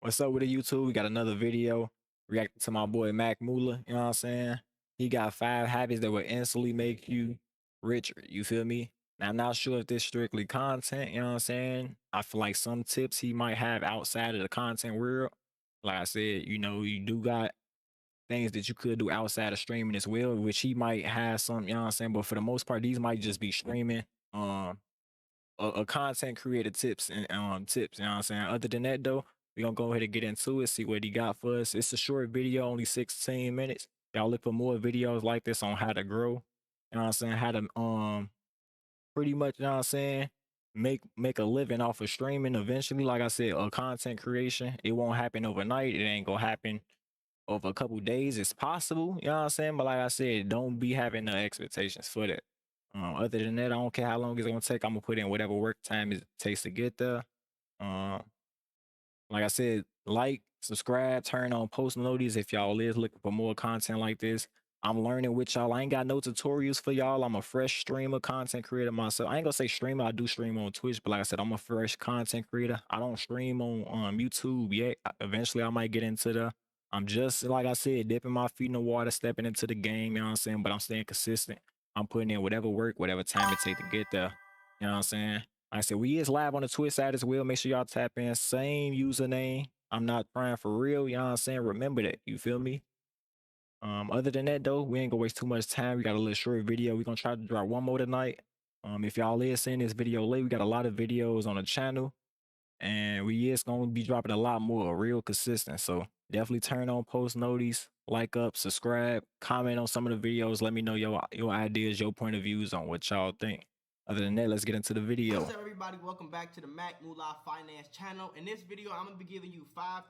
What's up with the YouTube? We got another video reacting to my boy Mac Mula. You know what I'm saying? He got 5 habits that will instantly make you richer. You feel me? Now, I'm not sure if this strictly content. You know what I'm saying? I feel like some tips he might have outside of the content world. Like I said, you do got things that you could do outside of streaming as well, which he might have some. You know what I'm saying? But for the most part, these might just be streaming. A content creator tips and tips. You know what I'm saying? Other than that though, we're gonna go ahead and get into it, see what he got for us. It's a short video, only 16 minutes. Y'all look for more videos like this on how to grow. You know what I'm saying? How to pretty much, you know what I'm saying, make a living off of streaming eventually. Like I said, a content creation. It won't happen overnight. It ain't gonna happen over a couple days. It's possible, you know what I'm saying? But like I said, don't be having no expectations for that. Other than that, I don't care how long it's gonna take. I'm gonna put in whatever work time it takes to get there. Um, like I said, like, subscribe, turn on post notifications if y'all is looking for more content like this. I'm learning with y'all. I ain't got no tutorials for y'all. I'm a fresh streamer, content creator myself. I ain't gonna say streamer. I do stream on Twitch, but like I said, I'm a fresh content creator. I don't stream on YouTube yet. Eventually, I might get into the. I'm just, like I said, dipping my feet in the water, stepping into the game. You know what I'm saying? But I'm staying consistent. I'm putting in whatever work, whatever time it takes to get there. You know what I'm saying? Like I said, we is live on the Twitch side as well. Make sure y'all tap in. Same username. I'm not trying for real. You know what I'm saying? Remember that. You feel me? Other than that though, we ain't gonna waste too much time. We got a little short video. We're gonna try to drop one more tonight. If y'all is seeing this video late, we got a lot of videos on the channel. And we is gonna be dropping a lot more, real consistent. So definitely turn on post notice, like up, subscribe, comment on some of the videos. Let me know your ideas, your point of views on what y'all think. Other than that, let's get into the video. What's up, everybody? Welcome back to the Mac Mula Finance channel. In this video, I'm going to be giving you 5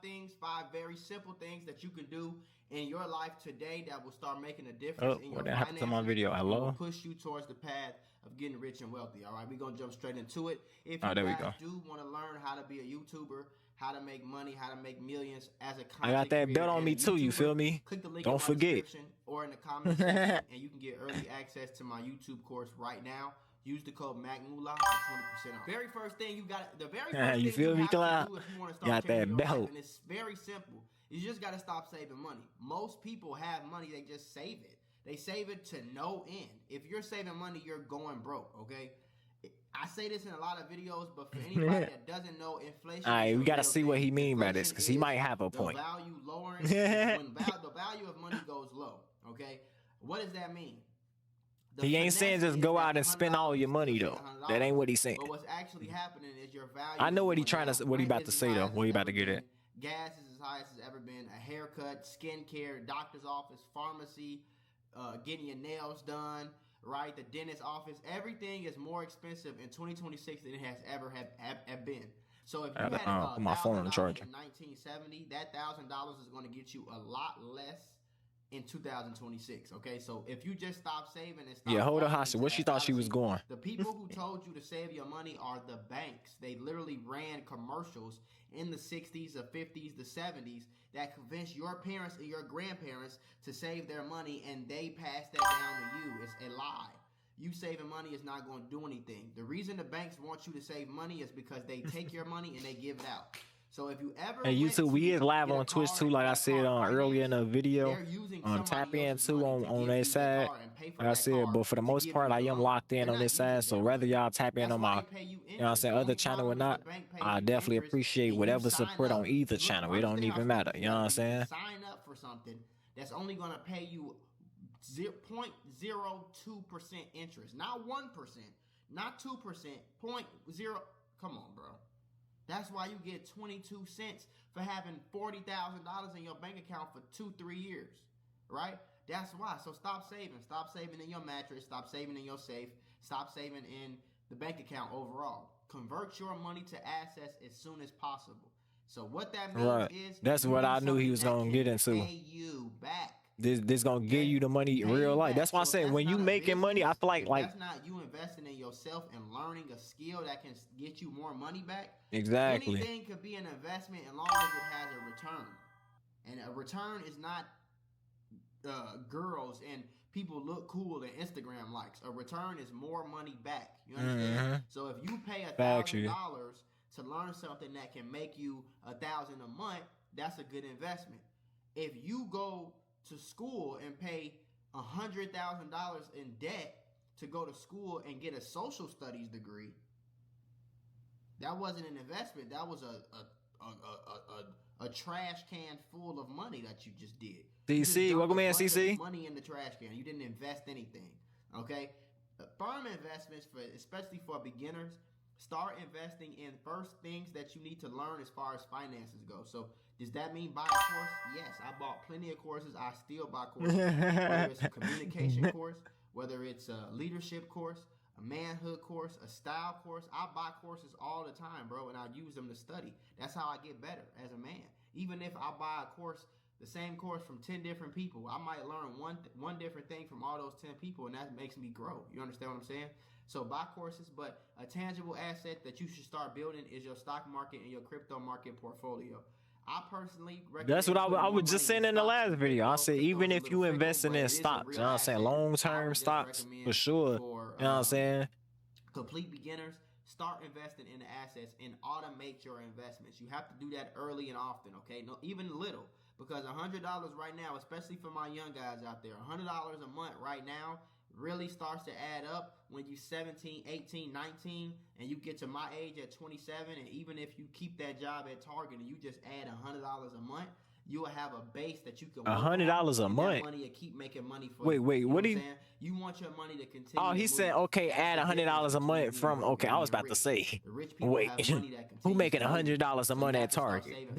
very simple things that you can do in your life today that will start making a difference in your What happened to my finances video? and Hello? will push you towards the path of getting rich and wealthy. All right, we're going to jump straight into it. If you There we guys go. do want to learn how to be a YouTuber, how to make money, how to make millions as a content I got that creator belt on and me a too, you YouTuber, feel me? click the link Don't in my forget. description or in the comment section, and you can get early access to my YouTube course right now. Use the code MacMula for 20% off. Very first thing you got, the very first You thing you feel me, have to Cloud? do if you want to start Got changing that your life, belt. and it's very simple. You just got to stop saving money. Most people have money, they just save it. They save it to no end. If you're saving money, you're going broke, okay? I say this in a lot of videos, but for anybody that doesn't know, inflation All is right, a we gotta real see what thing. he mean by this, Inflation because he might have a the point. value lowering when the value of money goes low, okay? What does that mean? He ain't saying just go out and spend all your money though. That ain't what he's saying. But what's actually happening is your value. I know what he trying what he about to say though. What he about to get at? Gas is as high as it's ever been. A haircut, skincare, doctor's office, pharmacy, getting your nails done, right? The dentist office. Everything is more expensive in 2026 than it has ever have been. So if you had my phone on the charger in 1970, that $1,000 is going to get you a lot less in 2026. Okay, so if you just stop saving and stop, hold on, Hasha. What she thought she was going? The people who told you to save your money are the banks. They literally ran commercials in the 60s, the 50s, the 70s that convinced your parents and your grandparents to save their money, and they passed that down to you. It's a lie. You saving money is not going to do anything. The reason the banks want you to save money is because they take your money and they give it out. So if you ever YouTube, we is live on Twitch too, like I said earlier in the video. Tap in too on their side. Like I said, but for the most part, I am locked in on this side. So whether y'all tap in on my, you know what I'm saying, other channel or not, I definitely appreciate whatever support on either channel. It don't even matter. You know what I'm saying? Sign up for something that's only gonna pay you 0.02% interest, not 1%, not 2%, 0.0. Come on, bro. That's why you get 22 cents for having $40,000 in your bank account for 2-3 years, right? That's why. So stop saving. Stop saving in your mattress. Stop saving in your safe. Stop saving in the bank account overall. Convert your money to assets as soon as possible. So what that means is that's what I knew he was gonna get into. Pay you back. This gonna give you the money in real life. That's why I said when you making money, I feel like that's not you investing in yourself and learning a skill that can get you more money back. Exactly. Anything could be an investment as long as it has a return, and a return is not girls and people look cool and Instagram likes. A return is more money back. You understand? So if you pay $1,000 to learn something that can make you $1,000 a month, that's a good investment. If you go to school and pay $100,000 in debt to go to school and get a social studies degree, that wasn't an investment. That was a trash can full of money that you just did. CC, welcome in, CC. Money in the trash can. You didn't invest anything. Okay, firm investments especially for beginners. Start investing in first things that you need to learn as far as finances go. So does that mean buy a course? Yes, I bought plenty of courses. I still buy courses. Whether it's a communication course, whether it's a leadership course, a manhood course, a style course. I buy courses all the time, bro, and I use them to study. That's how I get better as a man. Even if I buy a course, the same course from 10 different people, I might learn one different thing from all those 10 people, and that makes me grow. You understand what I'm saying? So buy courses, but a tangible asset that you should start building is your stock market and your crypto market portfolio. I personally recommend. That's what I was just saying in the last video. I said, even if you investing in stocks, you know what I'm saying, long-term stocks for sure. You know what I'm saying? Complete beginners, start investing in the assets and automate your investments. You have to do that early and often, okay? No, even little, because $100 right now, especially for my young guys out there, $100 a month right now really starts to add up when you 17, 18, 19, and you get to my age at 27, and even if you keep that job at Target and you just add $100 a month, you will have a base that you can $100 a month. That money will keep making money for wait, you. Wait, what do you? You want your money to continue. Oh, he said, okay, add $100 a month from. Okay, I was about to say, wait, who making $100 a month at Target?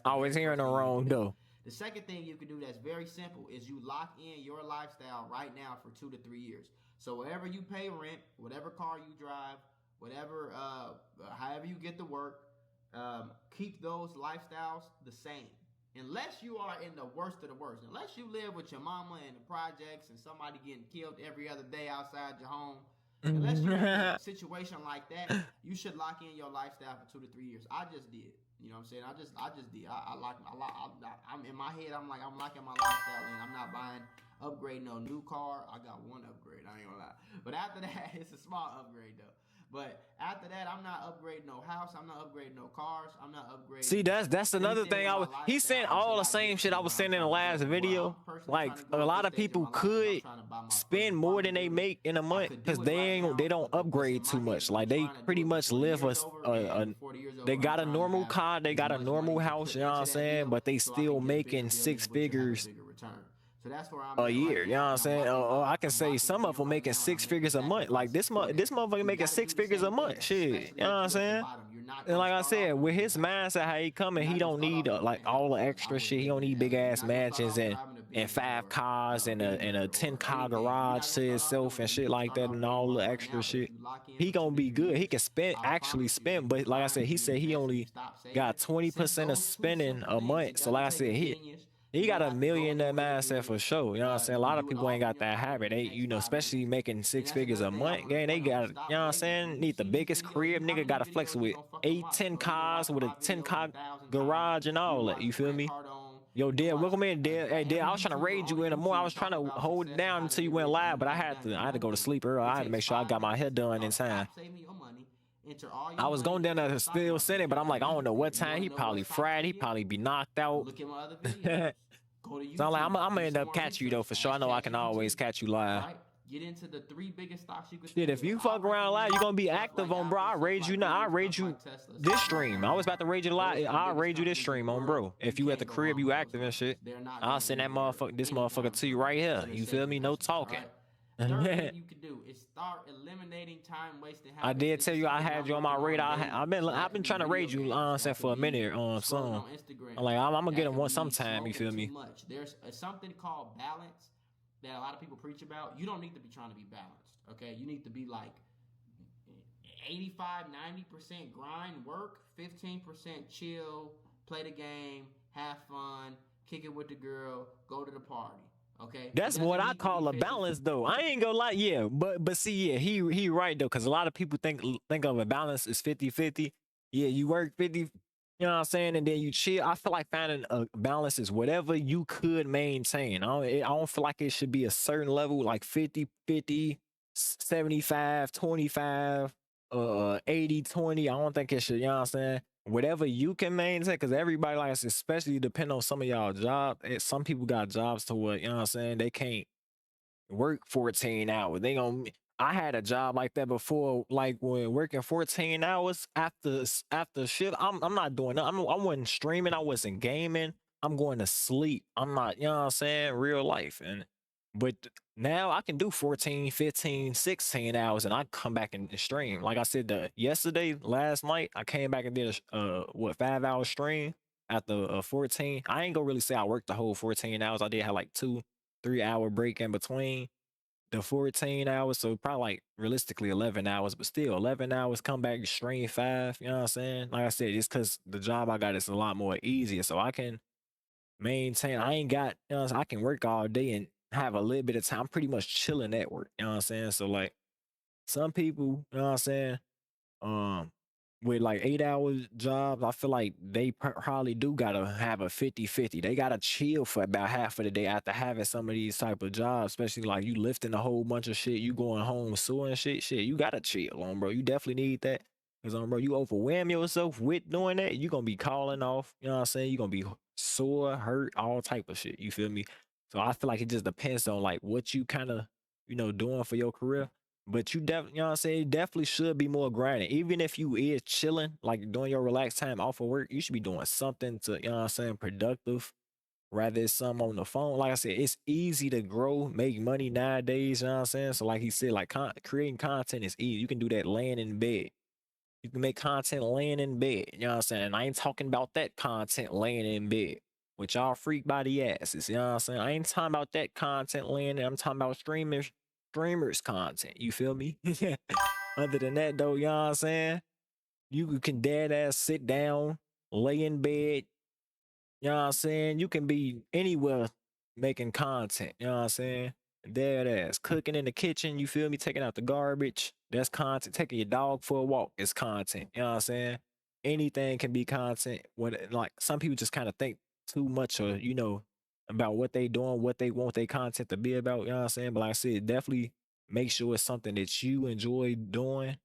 I was hearing the wrong though. The second thing you can do that's very simple is you lock in your lifestyle right now for 2 to 3 years. So wherever you pay rent, whatever car you drive, whatever, however you get to work, keep those lifestyles the same. Unless you are in the worst of the worst. Unless you live with your mama in the projects and somebody getting killed every other day outside your home. Unless you're in a situation like that, you should lock in your lifestyle for 2 to 3 years. I just did. You know what I'm saying? I just did. I'm in my head. I'm locking my lifestyle in. I'm not upgrading no new car. I got one upgrade. I ain't gonna lie. But after that, it's a small upgrade though. But after that, I'm not upgrading no house. I'm not upgrading no cars. I'm not upgrading. See, that's another thing. He's saying all the same shit I was saying in the last video. Like a lot of people could spend more than they make in a month because they don't upgrade too much. Like they pretty much live they got a normal car, they got a normal house. You know what I'm saying? But they still making 6 figures. So that's where I'm a year, you know what I'm saying? I can say some of them making 6 figures a month. Like this motherfucker making 6 figures a month. Shit, you know what I'm saying? And like I said, with his mindset, how he coming, he don't need like all the extra shit. He don't need big ass mansions and 5 cars and a 10-car garage to himself and shit like that and all the extra shit. He gonna be good. He can actually spend, but like I said, he said he only got 20% of spending a month. So like I said, he got $1 million in that mindset for sure. You know what I'm saying? A lot of people ain't got that habit. They, you know, especially making 6 figures a month, gang, they got, you know what I'm saying? Need the biggest crib. Nigga got to flex with 8, 10 cars with a 10-car garage and all that. You feel me? Yo, Dad, welcome in, Dad. Hey, Dad, I was trying to raid you in the morning. I was trying to hold it down until you went live, but I had to go to sleep early. I had to make sure I got my hair done in time. I was going down there still sitting, but I'm like, I don't know what time. He probably fried. He probably be knocked out. Look at my other videos. So I'm gonna end up catch you though for sure. I know I can always catch you live. Right? Get into the 3 biggest stocks you could. Shit, if you fuck around live, you gonna be active on bro. I raid you now. I raid you this stream. I was about to raid you live. I'll raid you this stream on bro. If you at the crib, you active and shit. I'll send that motherfucker to you right here. You feel me? No talking. Third thing you can do is start eliminating time wasting. I did tell you I had you on my radar. I've been trying to raid you, saying for a minute on some. I'm like I'm gonna get him one sometime. You feel me? There's something called balance that a lot of people preach about. You don't need to be trying to be balanced. Okay, you need to be like 85, 90% grind work, 15% chill, play the game, have fun, kick it with the girl, go to the party. Okay, that's what I call a balance though. I ain't gonna lie, yeah, but see, yeah, he right though, because a lot of people think of a balance as 50-50. Yeah, you work 50, you know what I'm saying, and then you chill. I feel like finding a balance is whatever you could maintain. I don't feel like it should be a certain level, like 50-50, 75-25, 80-20. I don't think it should, you know what I'm saying? Whatever you can maintain, because everybody, like I said, especially depend on some of y'all jobs. Some people got jobs to what, you know what I'm saying? They can't work 14 hours. They gonna I had a job like that before, like when working 14 hours after shift. I'm not doing that. I wasn't streaming, I wasn't gaming. I'm going to sleep. I'm not, you know what I'm saying, real life. And but now I can do 14, 15, 16 hours and I come back and stream. Like I said, yesterday, last night, I came back and did a 5 hour stream after 14. I ain't gonna really say I worked the whole 14 hours. I did have like 2-3 hour break in between the 14 hours. So probably like realistically 11 hours, but still 11 hours, come back stream 5. You know what I'm saying? Like I said, it's because the job I got is a lot more easier. So I can maintain, I ain't got, you know what I'm saying? I can work all day and have a little bit of time. I'm pretty much chilling at work. You know what I'm saying? So like some people, you know what I'm saying? um with like 8 hour jobs, I feel like they probably do gotta have a 50-50. They gotta chill for about half of the day after having some of these type of jobs, especially like you lifting a whole bunch of shit, you going home sewing shit, you gotta chill on, bro. You definitely need that. Because bro, you overwhelm yourself with doing that, you gonna be calling off, you know what I'm saying? You gonna be sore, hurt, all type of shit. You feel me? So I feel like it just depends on like what you kind of, doing for your career. But you definitely, you know what I'm saying? You definitely should be more grinding. Even if you is chilling, like doing your relaxed time off of work, you should be doing something to, you know what I'm saying, productive. Rather it's something on the phone. Like I said, it's easy to grow, make money nowadays, you know what I'm saying? So like he said, like creating content is easy. You can do that laying in bed. You can make content laying in bed. You know what I'm saying? And I ain't talking about that content laying in bed with y'all freak body asses. You know what I'm saying? I ain't talking about that content laying. I'm talking about streamers content. You feel me? Other than that though, you know what I'm saying? You can dead ass sit down, lay in bed, you know what I'm saying? You can be anywhere making content, you know what I'm saying? Dead ass. Cooking in the kitchen, you feel me? Taking out the garbage, that's content. Taking your dog for a walk is content, you know what I'm saying? Anything can be content. When like some people just kind of think too much or about what they doing, what they want their content to be about, you know what I'm saying? But like I said, definitely make sure it's something that you enjoy doing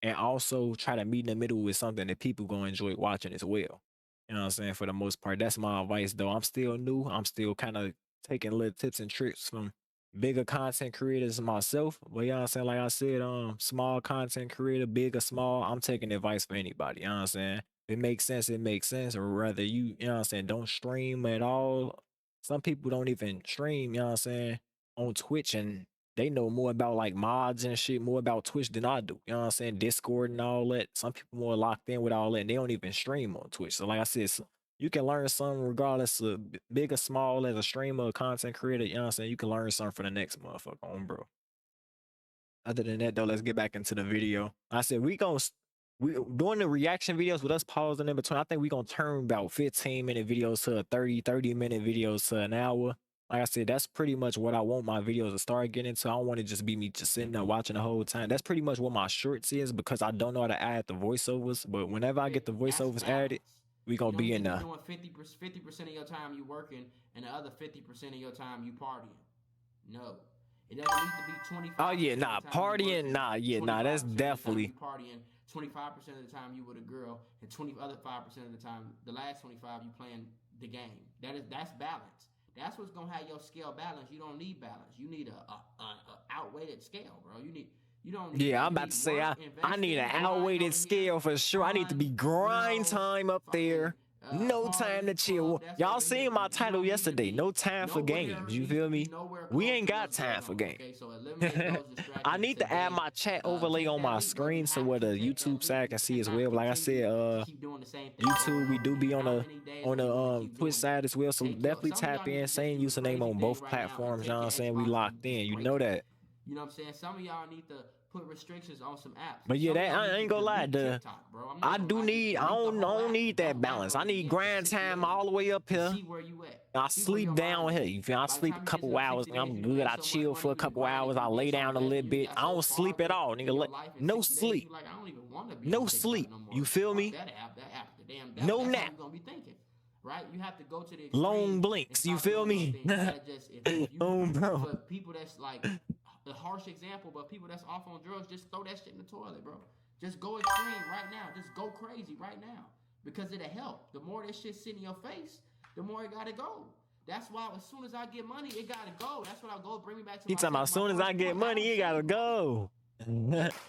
and also try to meet in the middle with something that people gonna enjoy watching as well. You know what I'm saying? For the most part, that's my advice though. I'm still new. I'm still kind of taking little tips and tricks from bigger content creators myself. But you know what I'm saying? Like I said, small content creator, big or small, I'm taking advice for anybody. You know what I'm saying? If it makes sense, it makes sense. Or rather you know what I'm saying, don't stream at all. Some people don't even stream, you know what I'm saying, on Twitch and they know more about like mods and shit, more about Twitch than I do. You know what I'm saying? Discord and all that. Some people more locked in with all that and they don't even stream on Twitch. So like I said, you can learn something regardless of big or small as a streamer or content creator. You know what I'm saying? You can learn something for the next motherfucker on, bro. Other than that, though, let's get back into the video. I said we doing the reaction videos with us pausing in between. I think we gonna turn about 15-minute videos to a 30-minute videos to an hour. Like I said, that's pretty much what I want my videos to start getting into. I don't want to just be me just sitting there watching the whole time. That's pretty much what my shorts is because I don't know how to add the voiceovers. But whenever I get the That's voiceovers added, balance. we You gonna don't be need to in be the. doing 50% of your time you working and the other 50% of your time you partying. No. It doesn't need to be Oh yeah, 25% of nah, the time you partying, working, nah, yeah, nah. That's 25% of the time definitely. you partying, 25% of the time you with a girl, and 20 other 5% of the time, the last 25 you playing the game. That's balance. That's what's gonna have your scale balance. You don't need balance. You need a outweighted scale, bro. You don't need Yeah, that. I'm You about need to say work, I need investing, an grind outweighted over here, scale for sure. I need to fun, be grind time up fucking there. No time to party, chill. club. That's Y'all over here, seen my man. You title don't need to yesterday. No be time for nowhere games. You needs to feel be me? nowhere We close ain't to got what's time going for on. games. Okay, so eliminate those I distractions need to add today. my chat overlay Take on that my leap, bro. You screen so have where to the take that YouTube leap. side You can see as cannot well. But like I continue said, to keep doing the same thing over YouTube, and we over do be again. How many days on are the you going to keep Twitch doing it? side as well. So Take your definitely some of tap y'all need in. to just Same do the username crazy on thing both right now and platforms. You know take what I'm your saying? We Xbox locked and just in. You break know it. that. You know what I'm saying? Some of y'all need to put restrictions on some apps. But yeah, Some of that y'all I need to ain't gonna lie. delete TikTok, bro. I'm not I gonna do lie, just need. I delete the don't. I whole don't app need and that don't balance. I download it need again for grind 60 time days all the way up and here. see where you at. I See where sleep your down mind here. is. You feel? I By the sleep a time you get to couple them hours. 60 And days, I'm you done good. made I so much chill money, for a you done couple grinded, hours. you I done lay made so down a much, little and you bit. got I so don't far sleep at all, in nigga. your life in No 60 days, sleep. you like, I don't even want to be No on TikTok sleep. no You more. feel Fuck me? that app, the damn, No that's how nap. you gonna be thinking. Right? You have to go to the extreme Long and blinks. You start feel doing those me? things. You gotta just if you Oh, bro. for people that's like a harsh example, but people that's off on drugs, just throw that shit in the toilet, bro. Just go extreme right now. Just go crazy right now. Because it'll help. The more that shit sit in your face, the more it gotta go. That's why as soon as I get money, it gotta go. That's what I'll go. Bring me back to He talking about as my soon as I first get point. I money, don't you gotta save money. go.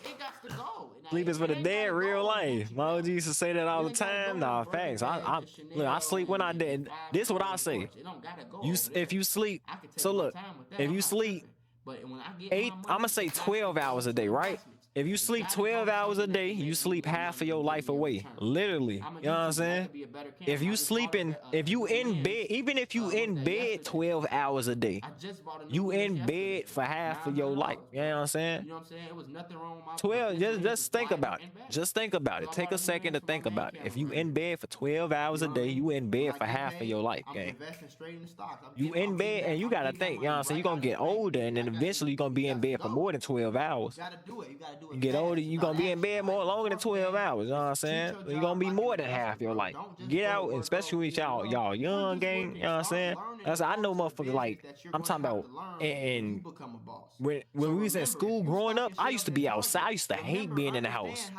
It got to go. Sleep is for It the ain't dead, gotta real go on life. Gucci My OG belt. used to say that all It the ain't gotta go time. on Nah, Birkin facts. bags I and look, I Chanel sleep when I and did. five This what cars I and say. Porsche. It don't gotta go You over if there. you sleep. I can take So my look, time with that. if I'm you not sleep tripping. But when I get my 8, I'm money, gonna say it got to 12 go hours a to day, right? investments. If you It sleep gotta go 12 to hours a something that day, can you make me sleep half money of and your give life me a away. return. Literally. I'm a You know what I'm YouTuber. I saying? could be a better If camera. I you just bought sleeping, if a you new in lens. bed, even if you What was in that? bed Yesterday. 12 hours a day, I just bought a new you lens in yesterday. bed for half of your life. $900, You bro. know what I'm saying? You know what I'm saying? It was nothing wrong with my. But 12, this just lens just is think wider about it. and better. Just think about it. So I Take bought a a new second lens to for my think main about it. If camera you right in here. bed for 12 You hours a know what I day, mean? you in When bed I for get half of your paid, life, I'm gang. investing straight in the stocks. You in bed and you gotta I'm getting that think, you know what money I'm saying? You're right gonna out of get the bank. older and then eventually you're gonna It be in got to bed for go. more than 12 You hours. gotta do it. You gotta do You it get older, fast. It's you're about gonna be in action. bed Like more the longer than fourth 12 man hours. You know what is I'm treat saying? your You're gonna job be like an more than half investment, your bro. life. Don't just Get go to out, work. especially Oh, with yeah, well, y'all you ain't young just gang, you working. know what I'm Start saying? learning That's and I go know into the motherfuckers business like that you're I'm gonna talking have about to learn when you and become a boss. when So we was in remember, if school you growing up, stocking I shit used up to in be outside. I Georgia, used to hate remember, being in the house. understand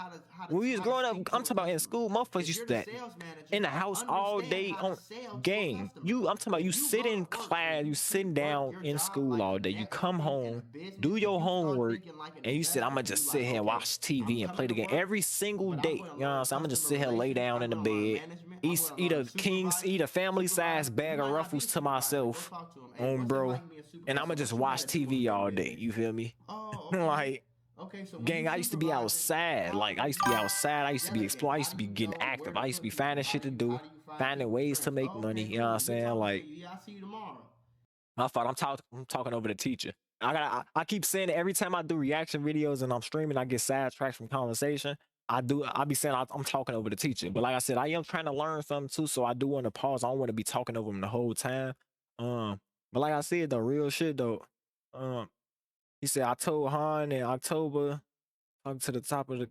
When we was how to growing up, speak I'm to a talking about in customer. school, motherfuckers If used you're the to sales manager, in the house all understand day how to on sell to a game. customer. I'm talking about When you you sit go in to work and class, you you sitting treat work down your in job school like all day. You come in a home, do business, if your you start homework, thinking like an and you said, I'm investor gonna and you just sit like, here and okay, watch I'm TV and play coming the to game work, every single but I'm day. going to You know what I'm learn saying? I'm gonna just customer sit here, lay relations. down I'm in the going to learn bed, management. I'm eat, going to eat learn a King's, eat a family size supervisor. You bag of might not be ruffles to supervisor, but go myself, talk to him. Hey, on what's it bro, like being and I'm supervisor? gonna So just what you watch got to do TV in your all day. business? You feel me? Oh, okay. Like, Okay, so when you gang, I used to be supervising, outside. how Like, do I used to be you outside. I used to be delegate? exploring. I How used to do be you getting know where active. to I used to put be people? finding shit to do, How do you find finding people to ways train? to make Oh, money. okay, You know what I'm cool. Good saying? talking to Like, you. Yeah, I'll see you tomorrow. my fault. I'm talking over the teacher. I keep saying it every time I do reaction videos and I'm streaming, I get sidetracked from conversation. I be saying I'm talking over the teacher. But like I said, I am trying to learn something too. So I do want to pause. I don't want to be talking over him the whole time. But like I said, the real shit though. Um, he said I told Han in October, talking to the top of the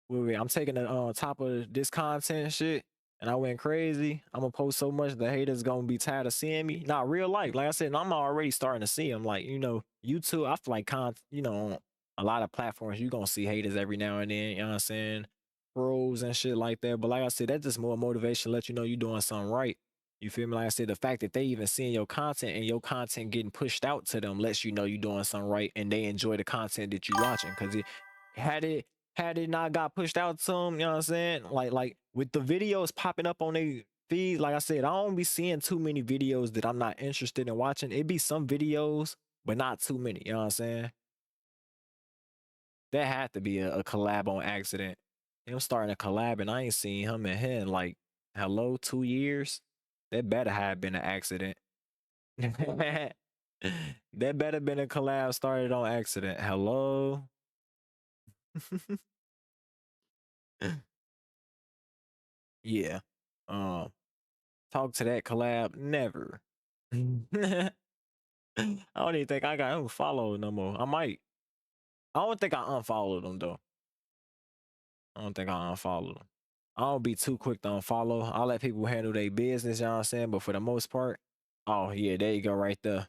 wait, I'm taking the top of this content shit, and I went crazy. I'm gonna post so much the haters gonna be tired of seeing me. Not real life, like I said, I'm already starting to see them. Like YouTube, I feel like on a lot of platforms you gonna see haters every now and then. You know what I'm saying? Pros and shit like that. But like I said, that's just more motivation to let you know you're doing something right. You feel me? Like I said, the fact that they even seeing your content and your content getting pushed out to them lets you know you're doing something right, and they enjoy the content that you watching. Cause had it had it not got pushed out to them, you know what I'm saying? Like with the videos popping up on their feed, like I said, I don't be seeing too many videos that I'm not interested in watching. It be some videos, but not too many. You know what I'm saying? That had to be a collab on accident. Him starting a collab, and I ain't seen him and him like hello 2 years. That better have been an accident. That better been a collab started on accident. Hello. Yeah. Um. Talk to that collab. Never. I don't even think I got him followed no more. I might. I don't think I unfollowed him though. I don't think I unfollowed him. I don't be too quick to unfollow. I let people handle their business, you know what I'm saying? But for the most part, oh yeah, there you go right there.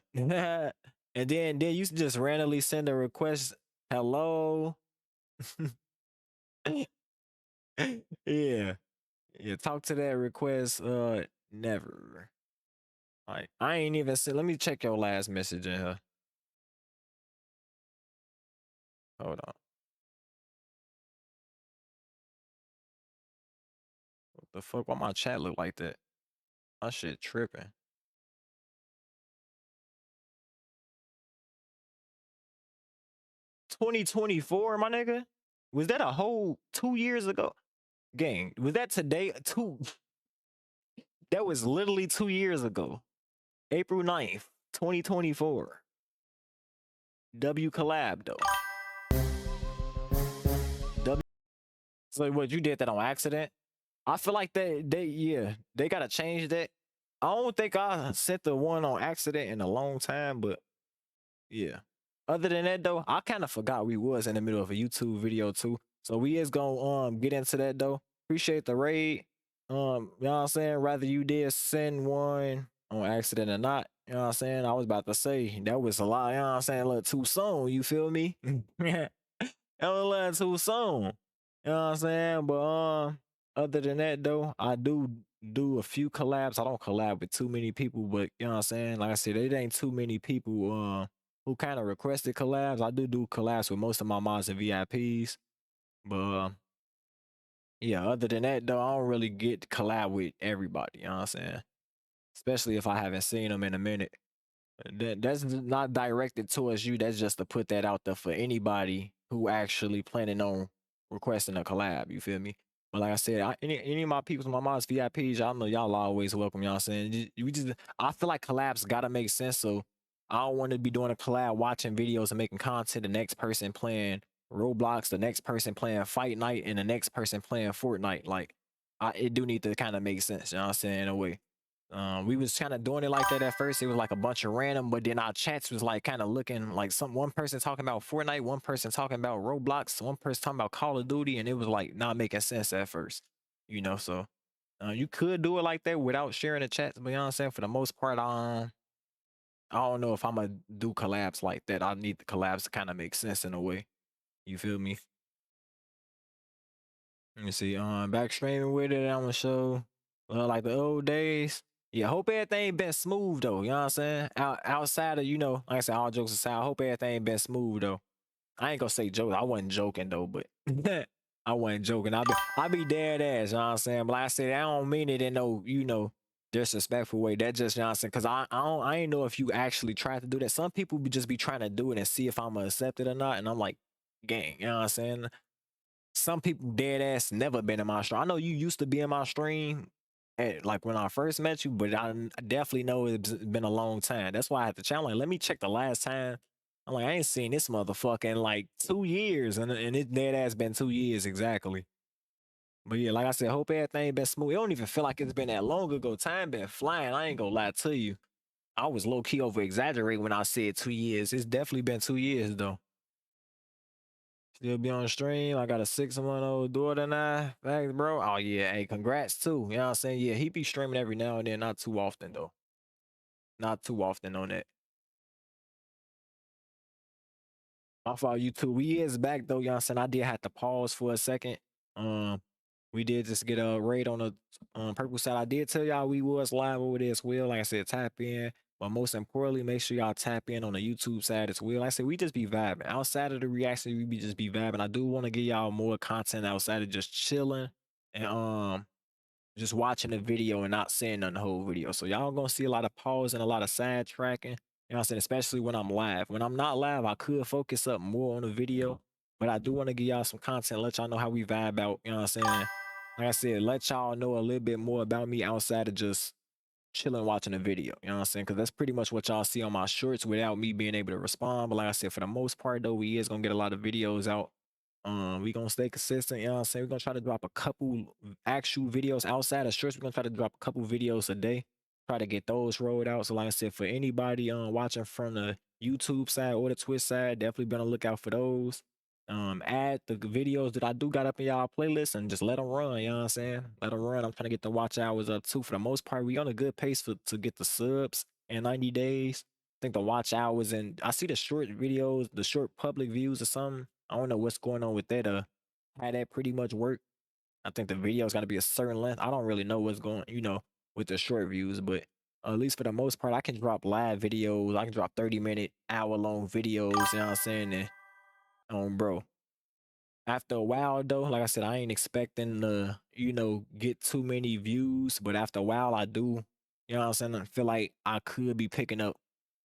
And then you just randomly send a request. Hello. Yeah. Yeah. Talk to that request. Never. Like I ain't even said. Let me check your last message in here. Hold on. What the fuck? Why my chat look like that? My shit tripping. 2024, my nigga? Was that a whole 2 years ago? Gang, was that today? That was literally 2 years ago. April 9th, 2024. W collab though. W. So what, you did that on accident? I feel like they gotta change that. I don't think I sent the one on accident in a long time, but yeah. Other than that though, I kind of forgot we was in the middle of a YouTube video too. So we is gonna get into that though. Appreciate the raid. You know what I'm saying? Rather you did send one on accident or not. You know what I'm saying? I was about to say that was a lot, you know what I'm saying? A little too soon, you feel me? That was a little too soon. You know what I'm saying? But other than that though, I do a few collabs. I don't collab with too many people, but you know what I'm saying? Like I said, it ain't too many people who kind of requested collabs. I do collabs with most of my mods and VIPs. But yeah, other than that though, I don't really get to collab with everybody, you know what I'm saying? Especially if I haven't seen them in a minute. That's not directed towards you. That's just to put that out there for anybody who actually planning on requesting a collab. You feel me? But like I said, any of my people, my moms, VIPs, y'all know y'all always welcome. Y'all saying I feel like collabs gotta make sense. So I don't want to be doing a collab, watching videos and making content. The next person playing Roblox, the next person playing Fight Night, and the next person playing Fortnite. Like, it do need to kind of make sense. You know what I'm saying? In a way. We was kind of doing it like that at first. It was like a bunch of random, but then our chats was like kind of looking like one person talking about Fortnite, one person talking about Roblox, one person talking about Call of Duty, and it was like not making sense at first, you know. So you could do it like that without sharing the chats, but you know what I'm saying. For the most part, I don't know if I'm gonna do collabs like that. I need the collabs to kind of make sense in a way. You feel me? Let me see. Back streaming with it on the show. Like the old days. Yeah, hope everything been smooth though. You know what I'm saying? Outside of, like I said, all jokes aside, I hope everything been smooth though. I ain't gonna say joke. I wasn't joking though, but I wasn't joking. I be dead ass. You know what I'm saying? But like I said, I don't mean it in no, disrespectful way. That just, you know what I'm saying? Cause I ain't know if you actually tried to do that. Some people just be trying to do it and see if I'm gonna accept it or not. And I'm like, gang, you know what I'm saying? Some people dead ass never been in my stream. I know you used to be in my stream like when I first met you, but I definitely know it's been a long time. That's why I had to challenge. Like, let me check the last time. I'm like, I ain't seen this motherfucker in like 2 years, and it dead ass been 2 years exactly. But yeah, like I said, hope everything been smooth. It don't even feel like it's been that long ago. Time been flying. I ain't gonna lie to you. I was low key over exaggerating when I said 2 years. It's definitely been 2 years though. Still be on stream. I got a 6-month-old daughter now. Thanks, bro. Oh yeah, hey, congrats too. You know what I'm saying? Yeah, he be streaming every now and then, not too often though. Not too often on that. I follow you 2 years back though, you know what I'm saying? I did have to pause for a second. Um, we did just get a raid on the purple side. I did tell y'all we was live over there as well. Like I said, tap in. But most importantly, make sure y'all tap in on the YouTube side as well. Like I said, we just be vibing. Outside of the reaction, we be just be vibing. I do want to give y'all more content outside of just chilling and just watching the video and not seeing on the whole video. So y'all gonna see a lot of pause and a lot of side tracking. You know what I'm saying? Especially when I'm live. When I'm not live, I could focus up more on the video. But I do want to give y'all some content, let y'all know how we vibe out. You know what I'm saying? Like I said, let y'all know a little bit more about me outside of just chilling watching a video. You know what I'm saying? Because that's pretty much what y'all see on my shorts without me being able to respond. But like I said, for the most part, though, we is gonna get a lot of videos out. We gonna stay consistent, you know what I'm saying? We're gonna try to drop a couple actual videos outside of shorts. We're gonna try to drop a couple videos a day. Try to get those rolled out. So like I said, for anybody watching from the YouTube side or the Twitch side, definitely be on the lookout for those. Add the videos that I do got up in y'all playlist and just let them run, you know what I'm saying? Let them run. I'm trying to get the watch hours up too. For the most part, we on a good pace to get the subs in 90 days. I think the watch hours, and I see the short videos, the short public views or something. I don't know what's going on with that. How that pretty much work. I think the video's got to be a certain length. I don't really know what's going, with the short views, but at least for the most part, I can drop live videos. I can drop 30-minute, hour-long videos. You know what I'm saying? And, bro, after a while though, like I said, I ain't expecting to, get too many views, but after a while I do, you know what I'm saying? I feel like I could be picking up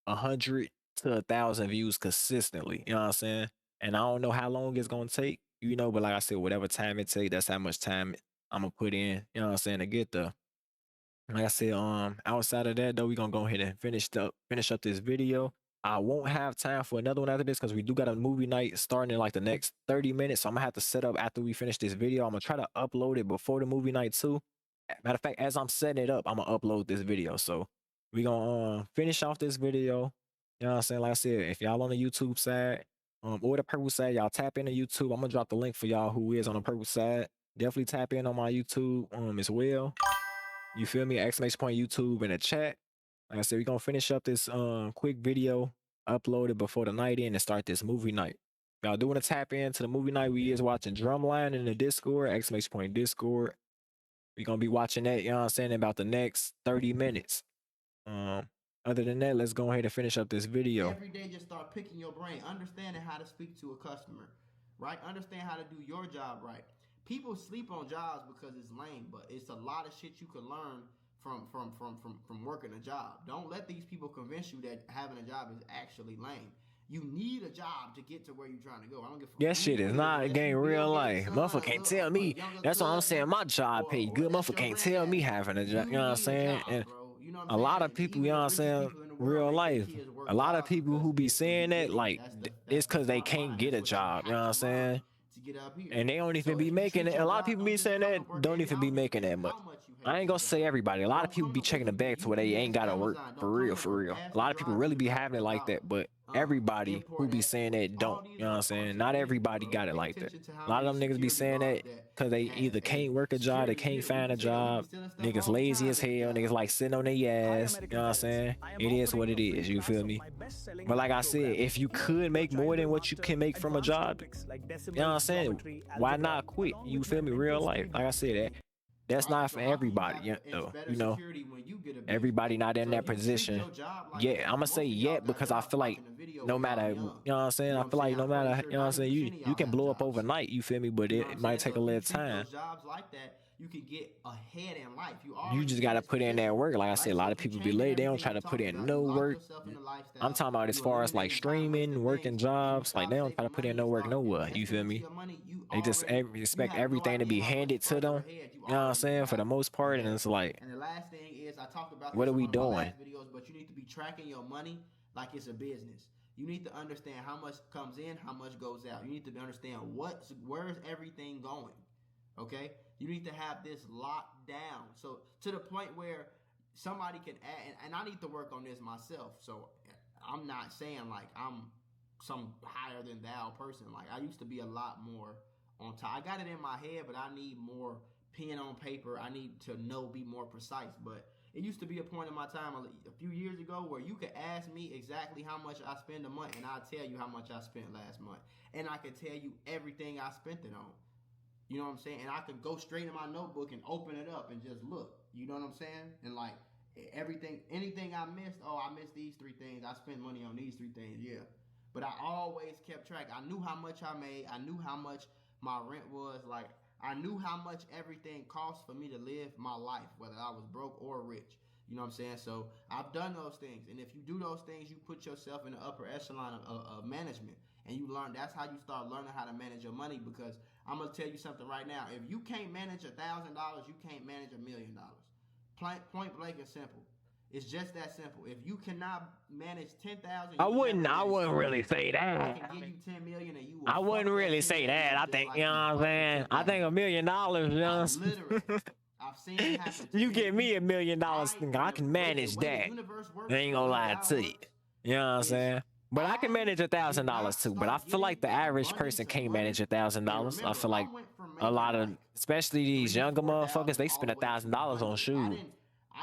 100 to 1,000 views consistently, you know what I'm saying? And I don't know how long it's gonna take, but like I said, whatever time it takes, that's how much time I'm gonna put in, you know what I'm saying, to get there. Like I said, outside of that though, we gonna go ahead and finish up this video. I won't have time for another one after this because we do got a movie night starting in like the next 30 minutes. So I'm gonna have to set up after we finish this video. I'm gonna try to upload it before the movie night too. Matter of fact, as I'm setting it up, I'm gonna upload this video. So we gonna finish off this video. You know what I'm saying? Like I said, if y'all on the YouTube side, or the purple side, y'all tap into YouTube. I'm gonna drop the link for y'all who is on the purple side. Definitely tap in on my YouTube as well. You feel me? Exclamation point YouTube in the chat. Like I said, we're gonna finish up this quick video, upload it before the night end, and start this movie night. y'all do want to tap into the movie night, we is watching Drumline in the Discord, exclamation point Discord. We're gonna be watching that, you know what I'm saying, in about the next 30 minutes. Other than that, let's go ahead and finish up this video. Every day, just start picking your brain, understanding how to speak to a customer, right? Understand how to do your job right. People sleep on jobs because it's lame, but it's a lot of shit you can learn from working a job. Don't let these people convince you that having a job is actually lame. You need a job to get to where you're trying to go. I don't give a fuck. That shit is not a game real life. Motherfucker can't tell me. That's what I'm saying. My job paid good. Motherfucker can't tell me having a job. You know what I'm saying? And a lot of people, you know what I'm saying, real life. A lot of people who be saying that, like, it's because they can't get a job. You know what I'm saying? And they don't even be making it. A lot of people be saying that don't even be making that much. I ain't gonna say everybody. A lot of people be checking the bag to where they ain't gotta work for real, for real. A lot of people really be having it like that, but everybody who be saying that don't. You know what I'm saying? Not everybody got it like that. A lot of them niggas be saying that because they either can't work a job, they can't find a job. Niggas lazy as hell. Niggas like sitting on their ass. You know what I'm saying? It is what it is. You feel me? But like I said, if you could make more than what you can make from a job, you know what I'm saying? Why not quit? You feel me? Real life. Like I said, that's not for everybody. You know, everybody not in that position. Yeah, I'm gonna say yet because I feel like no matter, you know what I'm saying? I feel like no matter, you know what I'm saying? You can blow up overnight. You feel me? But it might take a little time. Jobs like that, you can get ahead in life. You just gotta put in that work. Like I said, a lot of people be late. They don't try to put in no work. I'm talking about as far as like streaming, working jobs. Like they don't try to put in no work nowhere. You feel me? They just expect everything to be handed to them. You know what I'm saying? For the most part, and it's like, and the last thing is, I talked about what this are we in one of my doing? last videos, but you need to be tracking your money like it's a business. You need to understand how much comes in, how much goes out. You need to understand where's everything going. Okay, you need to have this locked down. So to the point where somebody can add, and I need to work on this myself. So I'm not saying like I'm some higher than thou person. Like I used to be a lot more on top. I got it in my head, but I need more pen on paper. I need to be more precise. But it used to be a point in my time a few years ago where you could ask me exactly how much I spend a month, and I'll tell you how much I spent last month, and I could tell you everything I spent it on. You know what I'm saying? And I could go straight in my notebook and open it up and just look. You know what I'm saying? And like anything I missed, I missed these three things. I spent money on these three things, yeah. But I always kept track. I knew how much I made. I knew how much my rent was. Like, I knew how much everything cost for me to live my life, whether I was broke or rich. You know what I'm saying? So I've done those things. And if you do those things, you put yourself in the upper echelon of management. And you learn, that's how you start learning how to manage your money, because I'm going to tell you something right now. If you can't manage $1,000, you can't manage $1 million. Point blank and simple. It's just that simple. If you cannot manage 10,000, I wouldn't really say that. I can give you 10 million and you will. I wouldn't really say that. I think, you know what I'm saying? I think $1 million, you know. Literally. I've seen it happen. You give me $1 million, I can manage that. I ain't gonna lie to you. You know what I'm saying? But I can manage $1,000 too. But I feel like the average person can't manage $1,000. I feel like a lot of, especially these younger motherfuckers, they spend $1,000 on shoes.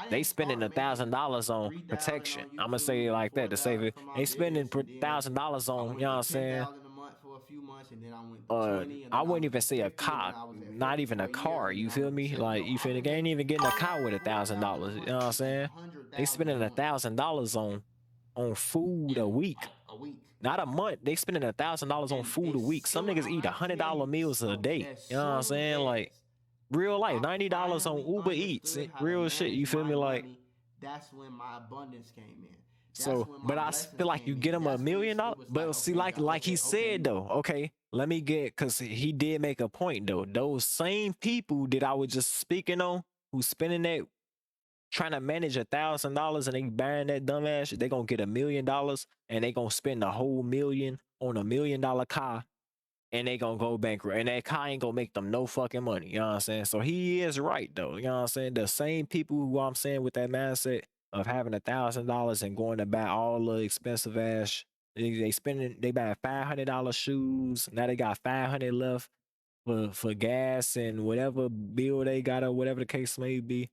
They spending $1,000 on protection. I'm gonna say it like that to save it. They spending $1,000 on, you know what I'm saying? I wouldn't even say a car, not even a car. You feel me? Like, you feel me? They ain't even getting a car with $1,000. You know what I'm saying? They spending $1,000 on food a week. Not a month. They spending $1,000 on food a week. Some niggas eat $100 meals a day. You know what I'm saying? Like, real life, $90 on Uber Eats. Real shit. You feel me? Like, that's when my abundance came in. So, but I feel like you get him $1 million. But see, like he said though, okay, let me get, cause he did make a point though. Those same people that I was just speaking on, who spending that, trying to manage $1,000 and they buying that dumbass shit, they gonna get $1 million and they gonna spend the whole million on $1 million car, and they gonna go bankrupt, and that car ain't gonna make them no fucking money. You know what I'm saying? So he is right though. You know what I'm saying? The same people who I'm saying with that mindset of having $1,000 and going to buy all the expensive ass, they buy $500 shoes. Now they got 500 left for gas and whatever bill they got or whatever the case may be.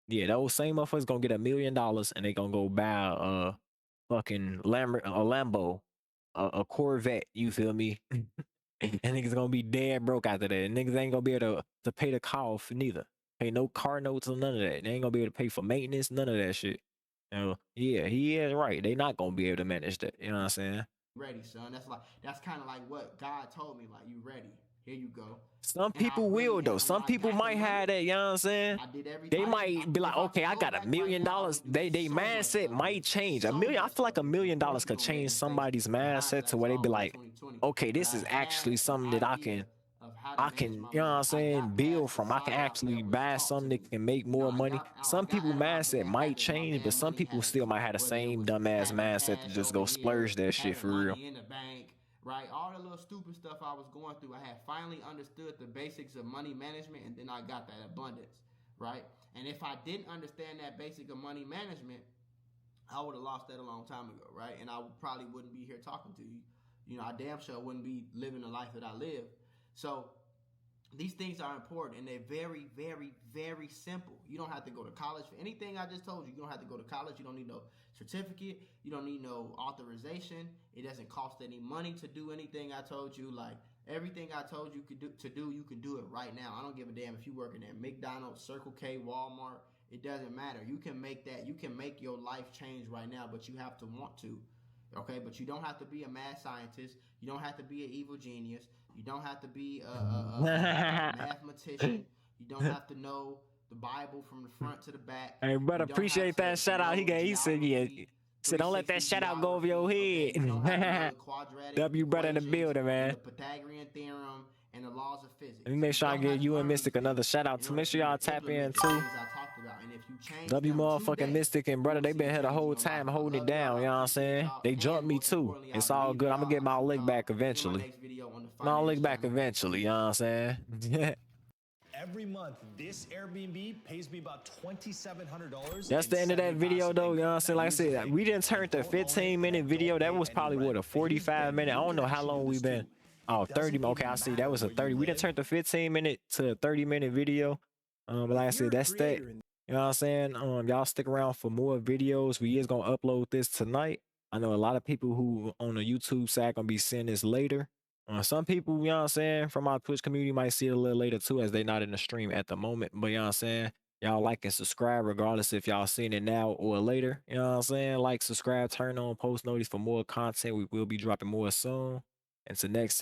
Yeah, those same motherfuckers gonna get $1 million and they gonna go buy a fucking Lambo. a Corvette. You feel me? And niggas gonna be dead broke after that. Niggas ain't gonna be able to pay the car off neither. Pay no car notes or none of that. They ain't gonna be able to pay for maintenance, none of that shit. You know, yeah, he is right. They not gonna be able to manage that. You know what I'm saying? Ready, son. That's kind of like what God told me. Like, you ready? Here you go. Some And I people really will had though. when Some I people got the might money. have that, you know what I'm saying? I did everything. They might be like, If I okay, could I go got $1 back right million. now, I would do They so much mindset stuff. might change. So I much feel like stuff. $1 million could Personal change manifestation somebody's in mindset to hindsight. It's where they all be way like, 2020. okay, But this I is actually had an something that idea of how to I manage can, my you know what money. I'm I saying, got build past the from. I can side out actually that was buy taught to something me. that can make You know, more money. Some got people out of my mindset bad might habits, my change, but bad some money people habits. still might have the Whether it same was dumbass having mindset to cash just over go here, splurge that shit having for real. money in the bank, right? All the little stupid stuff I was going through, I had finally understood the basics of money management, and then I got that abundance, right? And if I didn't understand that basic of money management, I would have lost that a long time ago, right? And I probably wouldn't be here talking to you. You know, I damn sure wouldn't be living the life that I live. So these things are important, and they're very, very, very simple. You don't have to go to college for anything I just told you. You don't have to go to college. You don't need no certificate. You don't need no authorization. It doesn't cost any money to do anything I told you. Like, everything I told you you can do it right now. I don't give a damn if you working at McDonald's, Circle K, Walmart. It doesn't matter. You can make that. You can make your life change right now, but you have to want to. Okay, but you don't have to be a mad scientist. You don't have to be an evil genius. You don't have to be a mathematician. You don't have to know the Bible from the front to the back. Hey, brother, You don't have appreciate that to shout out. know He said, yeah. He geography, said, don't let that 360 shout out go over your geography. Okay, you don't have to know head. the quadratic W brother in the equations building, and man. the Pythagorean theorem and the laws of Let me physics. make You sure I don't give have to you and learn these Mystic another things shout out in to order make for sure you y'all to tap in implement the too. things I talked about. And if you change W them motherfucking today, Mystic and you brother, will they see been a here the change in whole your life. time I holding it love y'all. down. I You know what I'm appreciate saying? y'all. They jumped And me most too. importantly, I It's all believe in good. I'm gonna y'all. get I my see leg y'all back in my eventually. next video on the My leg finance back channel. eventually. You know what I'm saying? Every month, this Airbnb pays me about $2,700. That's the end of that video though, you know what I'm saying? Like I said, we didn't turn the 15-minute video. That was probably what, a 45-minute. I don't know how long we've been. Oh, 30. Okay, I see. That was a 30. We didn't turn the 15-minute to a 30-minute video. But like I said, that's that. You know what I'm saying? Y'all stick around for more videos. We is gonna upload this tonight. I know a lot of people who on the YouTube side gonna be seeing this later. Some people, you know what I'm saying, from our Twitch community might see it a little later too, as they not in the stream at the moment. But you know what I'm saying? Y'all like and subscribe regardless if y'all seen it now or later. You know what I'm saying? Like, subscribe, turn on post notice for more content. We will be dropping more soon. Until next time.